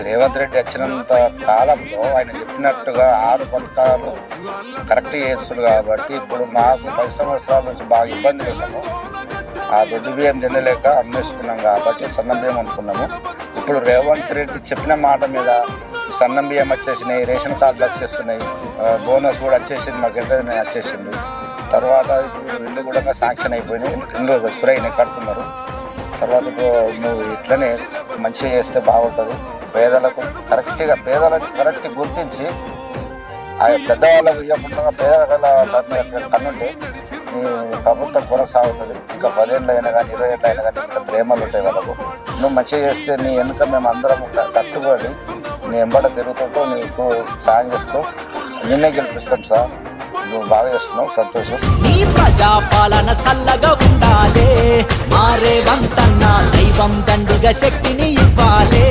రేవంత్ రెడ్డి వచ్చినంత కాలంలో ఆయన చెప్పినట్టుగా 6 పథకాలు కరెక్ట్ చేస్తున్నారు కాబట్టి ఇప్పుడు మాకు 10 సంవత్సరాల నుంచి బాగా ఇబ్బందులు ఉన్నాము. ఆ దొడ్డు బియ్యం తినలేక అమ్మేసుకున్నాం కాబట్టి సన్న బియ్యం అనుకున్నాము. ఇప్పుడు రేవంత్ రెడ్డి చెప్పిన మాట మీద సన్నం బియ్యం వచ్చేసినాయి, రేషన్ కార్డులు వచ్చేస్తున్నాయి, బోనస్ కూడా వచ్చేసింది, మాకు ఇంటర్వ్యూ వచ్చేసింది. తర్వాత ఇప్పుడు ఇల్లు కూడా శాంక్షన్ అయిపోయినాయి, ఇల్లు సురైనాయి కడుతున్నారు. తర్వాత నువ్వు ఇట్లనే మంచిగా చేస్తే బాగుంటుంది. పేదలకు కరెక్ట్ గుర్తించి ఆ పెద్దవాళ్ళకు ఇవ్వకుండా పేదల కన్నుంటే నీ ప్రభుత్వం కొనసాగుతుంది. ఇంకా 10 ఏళ్ళు అయినా కానీ 20 ఏళ్ళు అయినా కానీ ఇక్కడ ప్రేమలు ఉంటాయి వాళ్ళకు. నువ్వు మంచిగా చేస్తే నీ వెనుక మేము అందరం కట్టుబడి నీ ఎంబడ తిరుగుతుంటూ నీకు సాయం చేస్తూ నిన్నే గెలిపిస్తాం సార్. నువ్వు బాగా చేస్తున్నావు, సంతోషం. నీ ప్రజాపాలన చల్లగా ఉండాలే, మారే వంతన్న దైవం దండుగా శక్తిని ఇవ్వాలే.